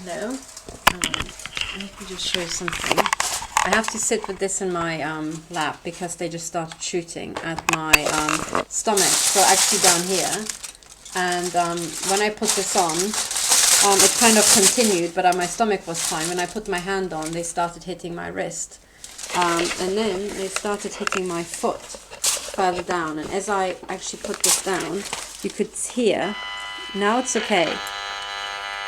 Hello. Let me just show you something. I have to sit with this in my lap because they just started shooting at my stomach, so actually down here. And when I put this on, it kind of continued, but my stomach was fine. When I put my hand on, they started hitting my wrist. And then they started hitting my foot further down. And as I actually put this down, you could hear, now it's okay.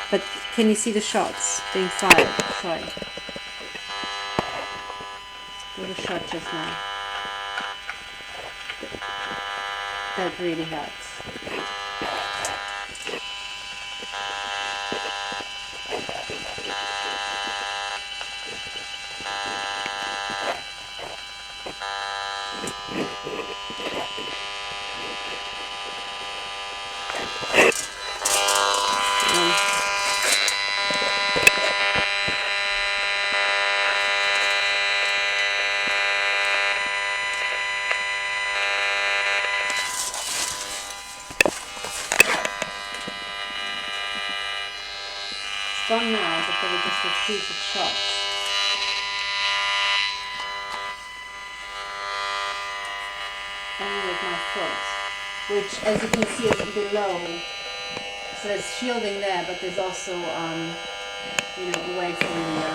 But can you see the shots being fired? Sorry. Little shot just now. That really hurts. Gone now, but they were just repeated shots. And with my foot, which, as you can see, is below. So there's shielding there, but there's also, you know, away from the.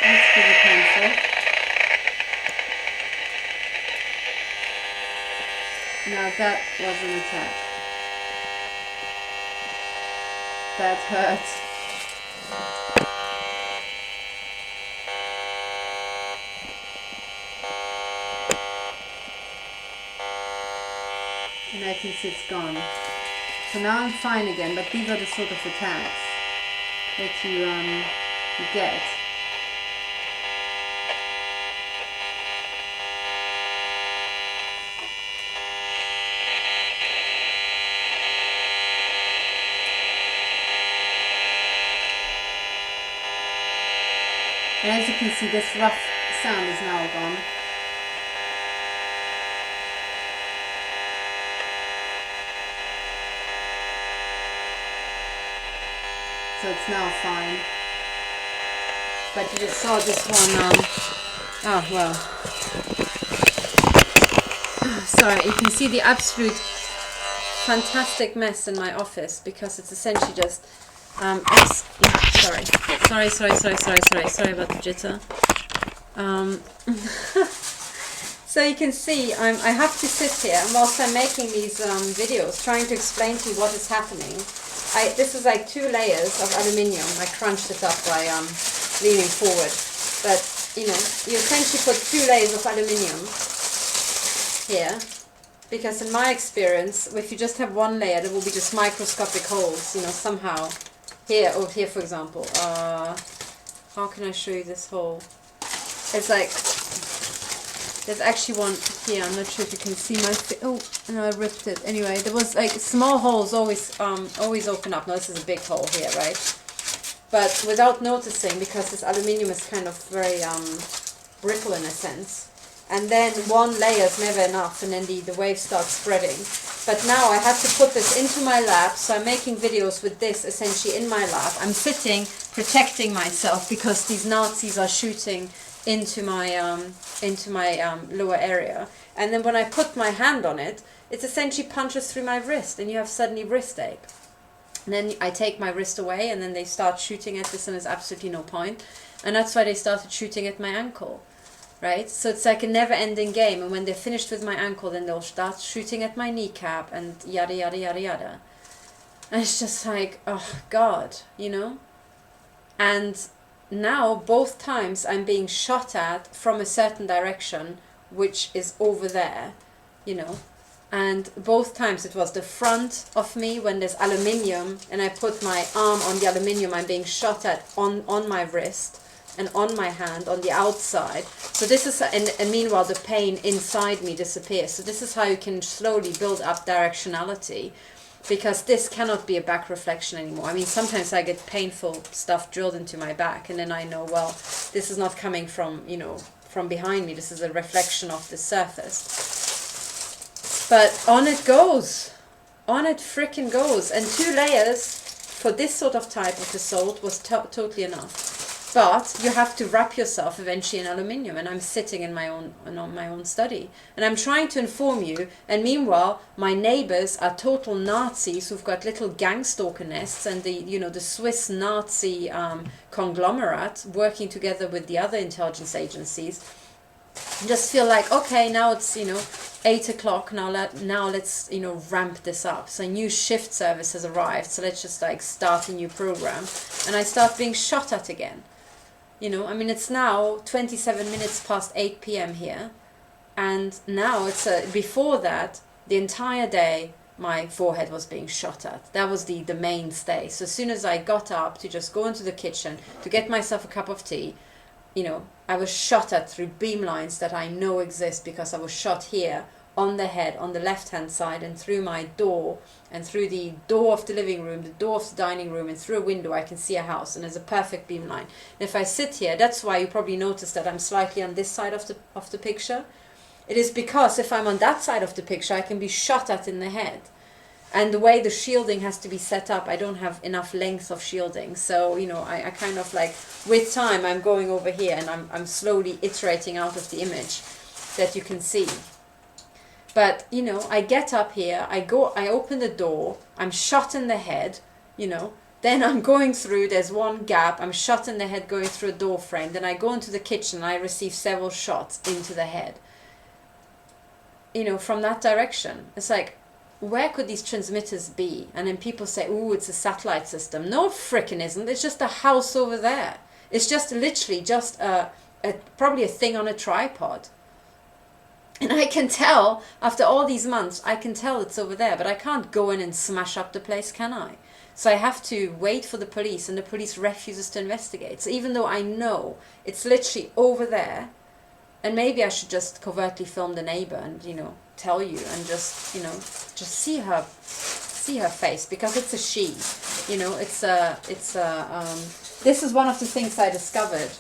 That's pretty painful. Now that was an attack. That hurt. And I can see it's gone. So now I'm fine again, but these are the sort of attacks that you get. And as you can see, this rough sound is now gone. So it's now fine. But you just saw this one, oh well. Sorry, you can see the absolute fantastic mess in my office because it's essentially just sorry about the jitter. So you can see I have to sit here, and whilst I'm making these videos, trying to explain to you what is happening. This is like 2 layers of aluminium. I crunched it up by leaning forward, but you know, you essentially put 2 layers of aluminium here. Because in my experience, if you just have 1 layer, there will be just microscopic holes, you know, somehow. Here, or here for example. How can I show you this hole? It's like, there's actually one here, I'm not sure if you can see my, oh, no, I ripped it. Anyway, there was like small holes always open up. Now this is a big hole here, right? But without noticing, because this aluminium is kind of very brittle in a sense. And then 1 layer is never enough, and then the wave starts spreading. But now I have to put this into my lap, so I'm making videos with this essentially in my lap. I'm sitting, protecting myself, because these Nazis are shooting into my lower area. And then when I put my hand on it, it essentially punches through my wrist, and you have suddenly wrist ache. And then I take my wrist away, and then they start shooting at this, and there's absolutely no point. And that's why they started shooting at my ankle. Right? So it's like a never-ending game, and when they're finished with my ankle, then they'll start shooting at my kneecap and yada yada yada yada. And it's just like, oh God, you know? And now both times I'm being shot at from a certain direction, which is over there, you know? And both times it was the front of me when there's aluminium, and I put my arm on the aluminium, I'm being shot at on my wrist. And on my hand, on the outside. So this is, and meanwhile the pain inside me disappears. So this is how you can slowly build up directionality, because this cannot be a back reflection anymore. I mean, sometimes I get painful stuff drilled into my back, and then I know, well, this is not coming from, you know, from behind me. This is a reflection of the surface. But on it goes. On it frickin' goes. And 2 layers for this sort of type of assault was totally enough. But you have to wrap yourself eventually in aluminium, and I'm sitting in my own study, and I'm trying to inform you. And meanwhile, my neighbors are total Nazis who've got little gang stalker nests, and the Swiss Nazi conglomerate working together with the other intelligence agencies. Just feel like, okay, now it's 8 o'clock. Now let's ramp this up. So a new shift service has arrived. So let's just like start a new program, and I start being shot at again. I mean, it's now 27 minutes past 8 p.m. here, and now it's before that, the entire day, my forehead was being shot at. That was the mainstay. So as soon as I got up to just go into the kitchen to get myself a cup of tea, I was shot at through beam lines that I know exist because I was shot here on the head, on the left-hand side, and through my door, and through the door of the living room, the door of the dining room, and through a window I can see a house, and there's a perfect beam line. And if I sit here, that's why you probably noticed that I'm slightly on this side of the picture. It is because if I'm on that side of the picture, I can be shot at in the head. And the way the shielding has to be set up, I don't have enough length of shielding. So, I kind of like, with time, I'm going over here, and I'm slowly iterating out of the image that you can see. But, I get up here, I open the door, I'm shot in the head, then I'm going through, there's one gap, I'm shot in the head going through a door frame, then I go into the kitchen and I receive several shots into the head. From that direction. It's like, where could these transmitters be? And then people say, ooh, it's a satellite system. No, frickin' isn't. It's just a house over there. It's just literally just probably a thing on a tripod. And I can tell, after all these months, I can tell it's over there, but I can't go in and smash up the place, can I? So I have to wait for the police, and the police refuses to investigate. So even though I know it's literally over there, and maybe I should just covertly film the neighbor and, tell you, and just see her face, because it's a she. This is one of the things I discovered.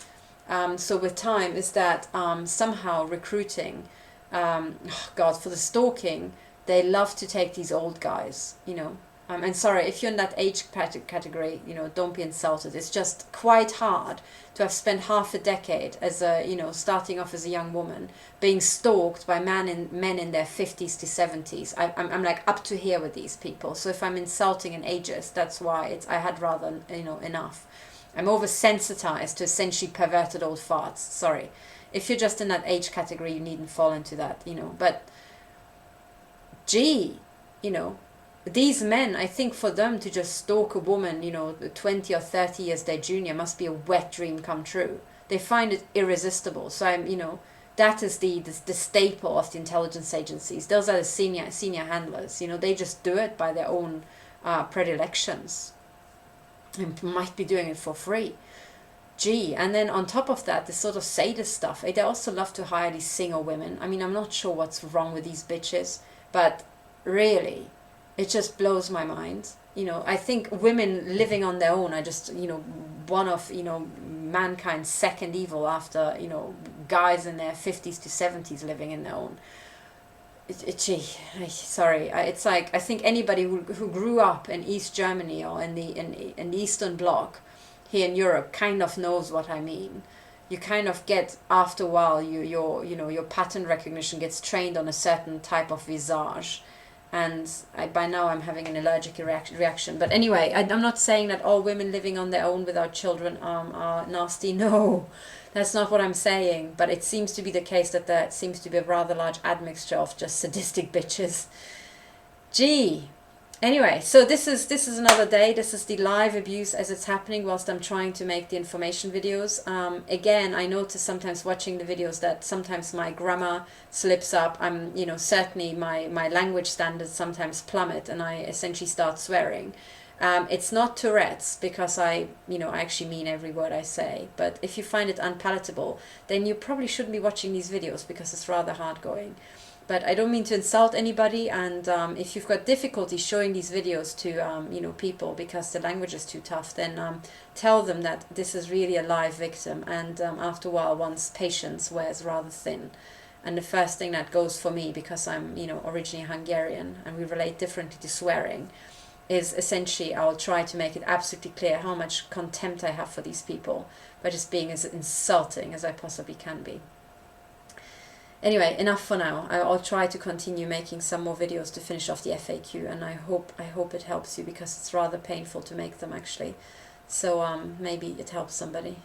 So with time, is that somehow recruiting, for the stalking, they love to take these old guys, and sorry, if you're in that age category, don't be insulted. It's just quite hard to have spent half a decade as starting off as a young woman, being stalked by men in their 50s to 70s. I'm like up to here with these people. So if I'm insulting an ageist, that's why I had rather, enough. I'm oversensitized to essentially perverted old farts. Sorry. If you're just in that age category, you needn't fall into that, But, gee, these men, I think for them to just stalk a woman, 20 or 30 years their junior, must be a wet dream come true. They find it irresistible. So that is the staple of the intelligence agencies. Those are the senior handlers. They just do it by their own predilections, and might be doing it for free. Gee, and then on top of that, this sort of sadist stuff. They also love to hire these single women. I mean, I'm not sure what's wrong with these bitches, but really, it just blows my mind. I think women living on their own are just, one of, mankind's second evil after, guys in their 50s to 70s living in their own. It's like, I think anybody who grew up in East Germany or in the Eastern Bloc here in Europe kind of knows what I mean. You kind of get, after a while, your pattern recognition gets trained on a certain type of visage. And by now I'm having an allergic reaction. But anyway, I'm not saying that all women living on their own without children are nasty. No, that's not what I'm saying. But it seems to be the case that there seems to be a rather large admixture of just sadistic bitches. Gee. Anyway, so this is another day. This is the live abuse as it's happening whilst I'm trying to make the information videos. Again, I notice sometimes watching the videos that sometimes my grammar slips up. Certainly my language standards sometimes plummet, and I essentially start swearing. It's not Tourette's, because I actually mean every word I say. But if you find it unpalatable, then you probably shouldn't be watching these videos, because it's rather hard going. But I don't mean to insult anybody, and if you've got difficulty showing these videos to people because the language is too tough, then tell them that this is really a live victim, and after a while one's patience wears rather thin. And the first thing that goes for me, because I'm originally Hungarian and we relate differently to swearing, is essentially I'll try to make it absolutely clear how much contempt I have for these people by just being as insulting as I possibly can be. Anyway, enough for now. I'll try to continue making some more videos to finish off the FAQ, and I hope it helps you, because it's rather painful to make them actually. So maybe it helps somebody.